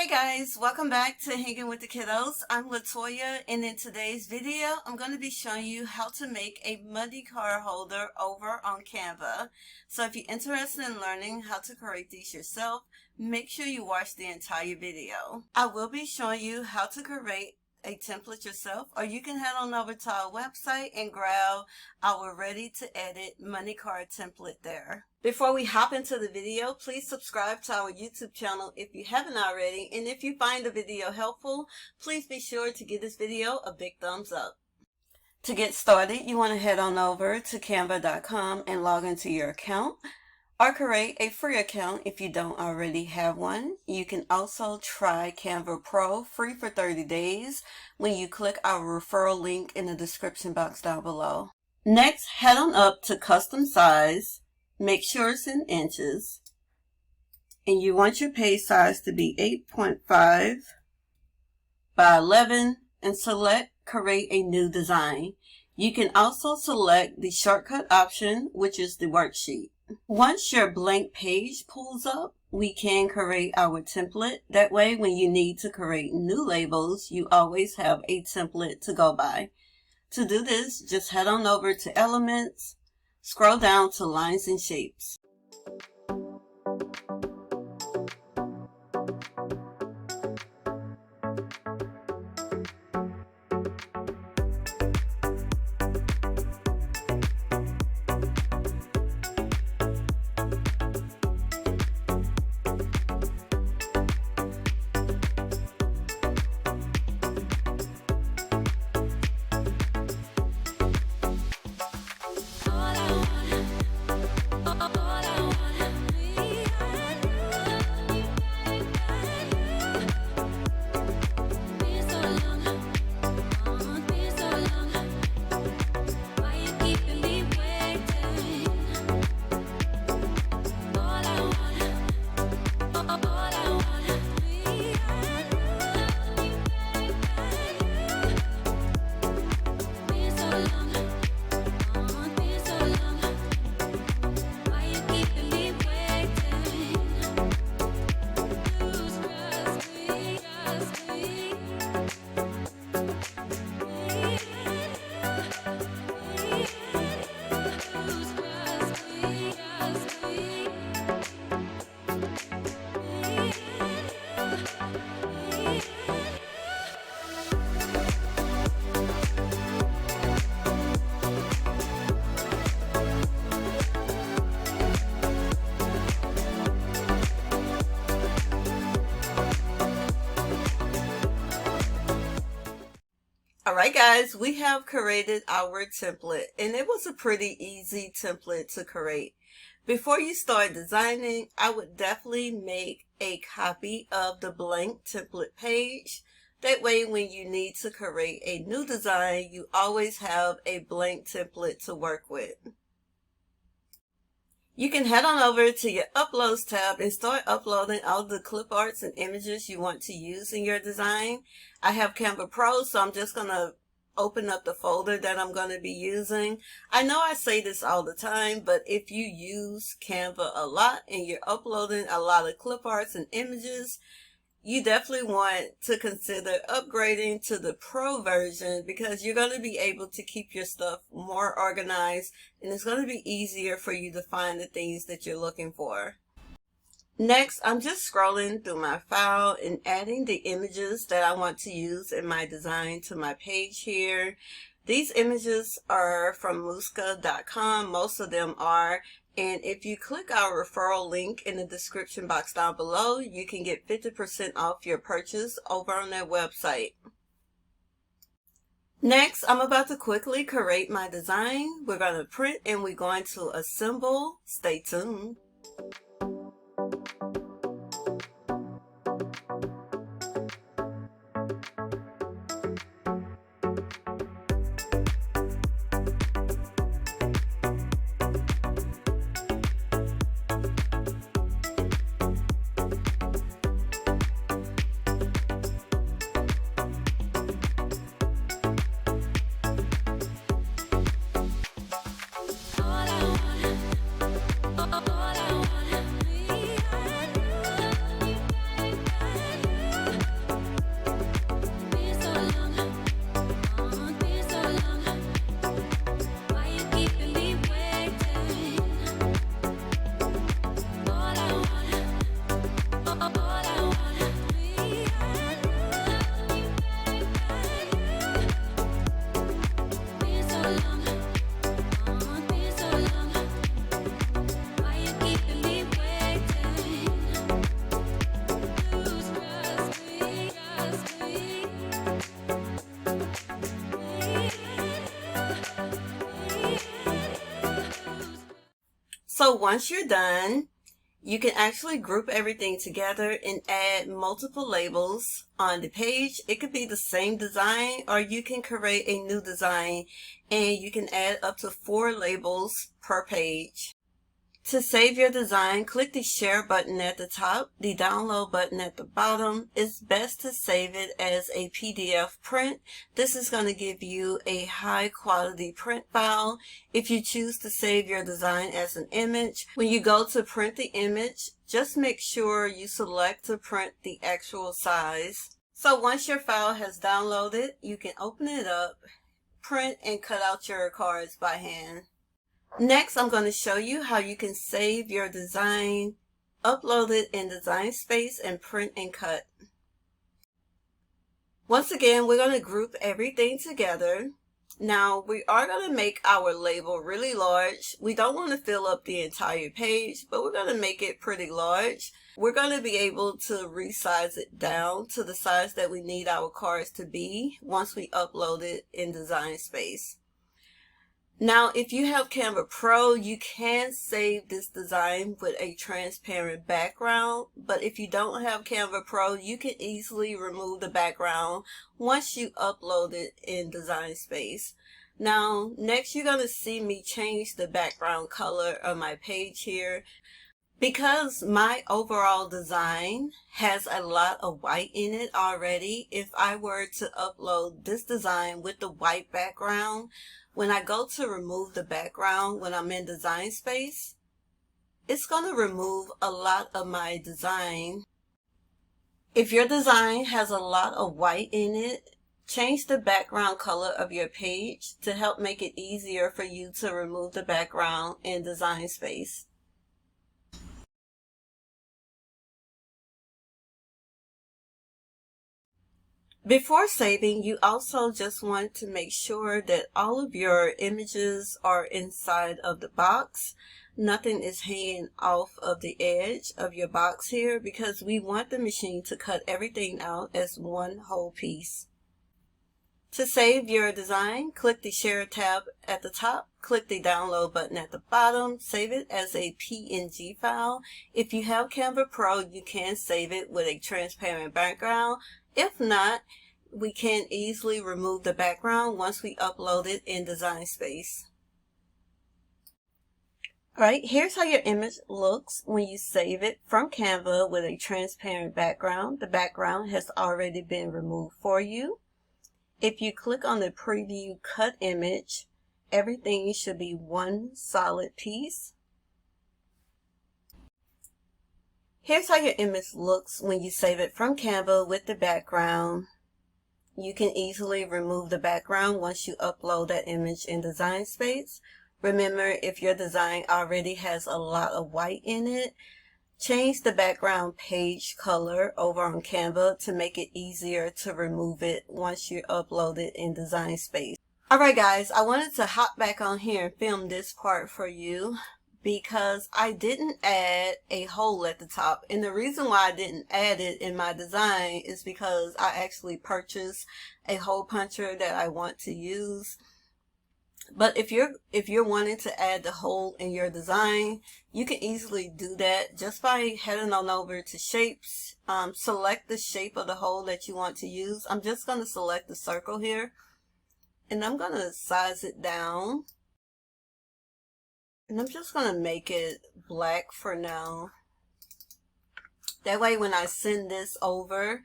Hey guys, welcome back to Hanging with the Kiddos. I'm Latoya, and in today's video, I'm going to be showing you how to make a money card holder over on Canva. So if you're interested in learning how to create these yourself, make sure you watch the entire video. I will be showing you how to create a template yourself, or you can head on over to our website and grab our ready to edit money card template there. Before we hop into the video, please subscribe to our YouTube channel if you haven't already, and if you find the video helpful, please be sure to give this video a big thumbs up. To get started, you want to head on over to canva.com and log into your account, or create a free account if you don't already have one. You can also try Canva Pro free for 30 days when you click our referral link in the description box down below. Next, head on up to custom size, make sure it's in inches, and you want your page size to be 8.5 by 11, and select create a new design. You can also select the shortcut option, which is the worksheet. Once your blank page pulls up, we can create our template. That way, when you need to create new labels, you always have a template to go by. To do this, just head on over to Elements, scroll down to Lines and Shapes. Alright guys, we have created our template, and it was a pretty easy template to create. Before you start designing, I would definitely make a copy of the blank template page. That way when you need to create a new design, you always have a blank template to work with. You can head on over to your Uploads tab and start uploading all the clip arts and images you want to use in your design. I have Canva Pro, so I'm just going to open up the folder that I'm going to be using. I know I say this all the time, but if you use Canva a lot and you're uploading a lot of clip arts and images, you definitely want to consider upgrading to the Pro version, because you're going to be able to keep your stuff more organized, and it's going to be easier for you to find the things that you're looking for. Next, I'm just scrolling through my file and adding the images that I want to use in my design to my page here. These images are from MOCKUPS.com, most of them are. And if you click our referral link in the description box down below, you can get 50% off your purchase over on their website. Next, I'm about to quickly create my design. We're going to print and we're going to assemble. Stay tuned. All I want So once you're done, you can actually group everything together and add multiple labels on the page. It could be the same design, or you can create a new design and you can add up to 4 labels per page. To save your design, click the share button at the top, the download button at the bottom. It's best to save it as a PDF print. This is going to give you a high quality print file. If you choose to save your design as an image, when you go to print the image, just make sure you select to print the actual size. So once your file has downloaded, you can open it up, print, and cut out your cards by hand. Next, I'm going to show you how you can save your design, upload it in Design Space, and print and cut. Once again, we're going to group everything together. Now, we are going to make our label really large. We don't want to fill up the entire page, but we're going to make it pretty large. We're going to be able to resize it down to the size that we need our cards to be once we upload it in Design Space. Now, if you have Canva Pro, you can save this design with a transparent background, but if you don't have Canva Pro, you can easily remove the background once you upload it in Design Space. Now, next you're going to see me change the background color of my page here. Because my overall design has a lot of white in it already, if I were to upload this design with the white background, when I go to remove the background when I'm in Design Space, it's going to remove a lot of my design. If your design has a lot of white in it, change the background color of your page to help make it easier for you to remove the background in Design Space. Before saving, you also just want to make sure that all of your images are inside of the box. Nothing is hanging off of the edge of your box here, because we want the machine to cut everything out as one whole piece. To save your design, click the Share tab at the top, click the Download button at the bottom, save it as a PNG file. If you have Canva Pro, you can save it with a transparent background. If not, we can easily remove the background once we upload it in Design Space. Alright, here's how your image looks when you save it from Canva with a transparent background. The background has already been removed for you. If you click on the Preview Cut Image, everything should be one solid piece. Here's how your image looks when you save it from Canva with the background. You can easily remove the background once you upload that image in Design Space. Remember, if your design already has a lot of white in it, change the background page color over on Canva to make it easier to remove it once you upload it in Design Space. Alright guys, I wanted to hop back on here and film this part for you because I didn't add a hole at the top, and the reason why I didn't add it in my design is because I actually purchased a hole puncher that I want to use. But if you're wanting to add the hole in your design, you can easily do that just by heading on over to shapes. Select the shape of the hole that you want to use. I'm just going to select the circle here, and I'm going to size it down. And I'm just going to make it black for now. That way when I send this over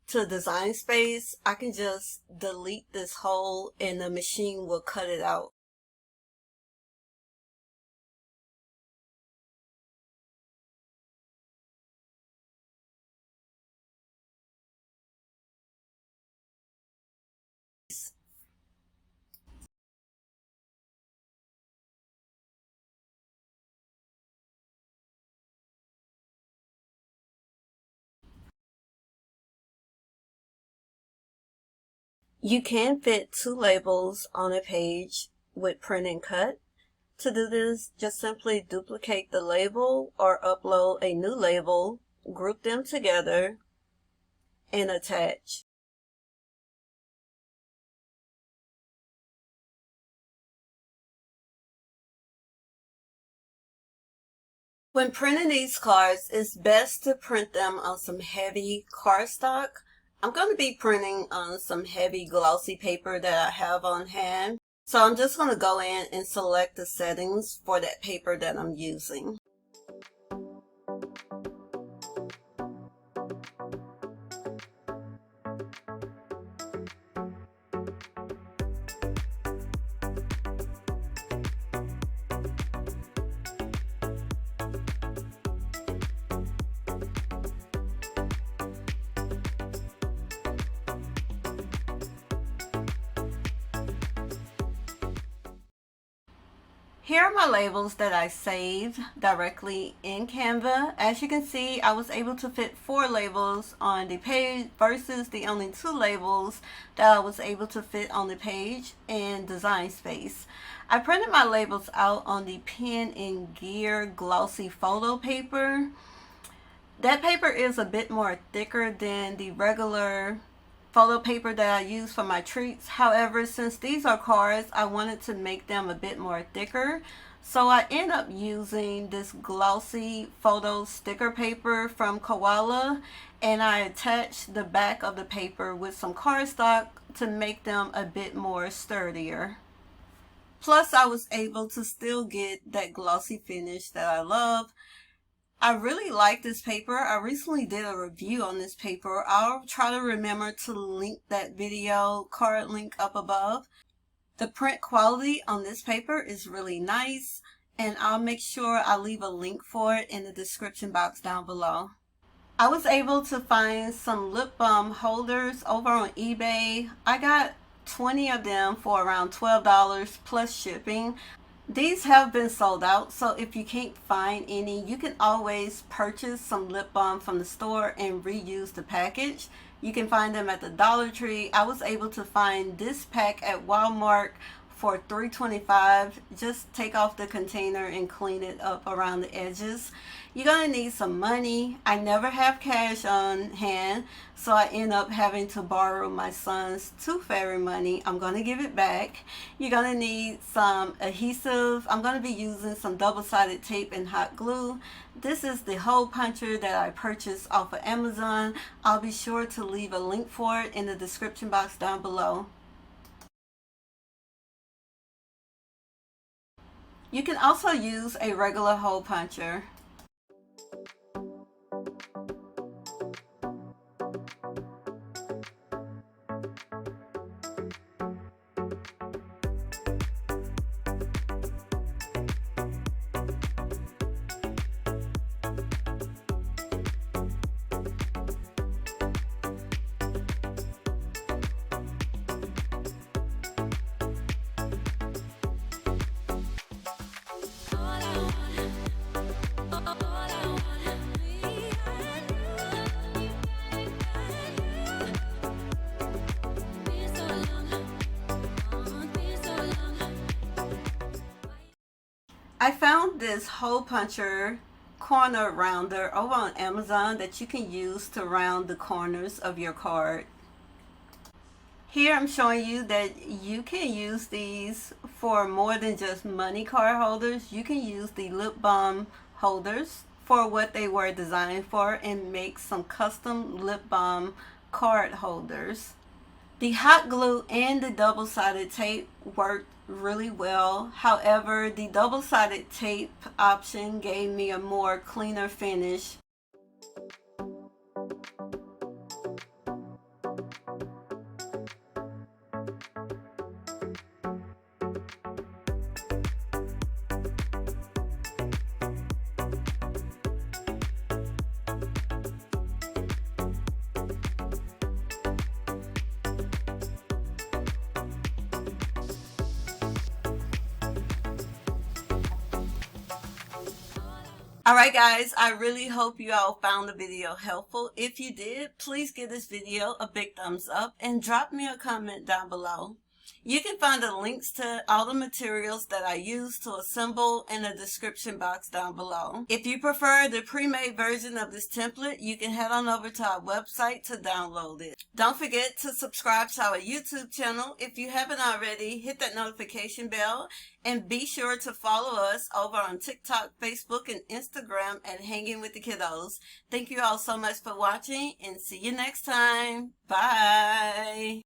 to Design Space, I can just delete this hole and the machine will cut it out. You can fit 2 labels on a page with print and cut. To do this, just simply duplicate the label or upload a new label, group them together, and attach. When printing these cards, it's best to print them on some heavy cardstock. I'm going to be printing on some heavy glossy paper that I have on hand. So I'm just going to go in and select the settings for that paper that I'm using. Here are my labels that I saved directly in Canva. As you can see, I was able to fit 4 labels on the page versus the only 2 labels that I was able to fit on the page in Design Space. I printed my labels out on the Pen and Gear glossy photo paper. That paper is a bit more thicker than the regular photo paper that I use for my treats. However, since these are cards, I wanted to make them a bit more thicker. So I end up using this glossy photo sticker paper from Koala, and I attached the back of the paper with some cardstock to make them a bit more sturdier. Plus, I was able to still get that glossy finish that I love. I really like this paper. I recently did a review on this paper. I'll try to remember to link that video card link up above. The print quality on this paper is really nice, and I'll make sure I leave a link for it in the description box down below. I was able to find some lip balm holders over on eBay. I got 20 of them for around $12 plus shipping. These have been sold out, so if you can't find any, you can always purchase some lip balm from the store and reuse the package. You can find them at the Dollar Tree. I was able to find this pack at Walmart for $3.25. Just take off the container and clean it up around the edges. You're going to need some money. I never have cash on hand, so I end up having to borrow my son's tooth fairy money. I'm going to give it back. You're going to need some adhesive. I'm going to be using some double-sided tape and hot glue. This is the hole puncher that I purchased off of Amazon. I'll be sure to leave a link for it in the description box down below. You can also use a regular hole puncher. I found this hole puncher corner rounder over on Amazon that you can use to round the corners of your card. Here I'm showing you that you can use these for more than just money card holders. You can use the lip balm holders for what they were designed for and make some custom lip balm card holders. The hot glue and the double-sided tape worked really well. However, the double-sided tape option gave me a more cleaner finish. Alright guys, I really hope you all found the video helpful. If you did, please give this video a big thumbs up and drop me a comment down below. You can find the links to all the materials that I use to assemble in the description box down below. If you prefer the pre-made version of this template, you can head on over to our website to download it. Don't forget to subscribe to our YouTube channel. If you haven't already, hit that notification bell, and be sure to follow us over on TikTok, Facebook, and Instagram at Hanging with the Kiddos. Thank you all so much for watching, and see you next time. Bye.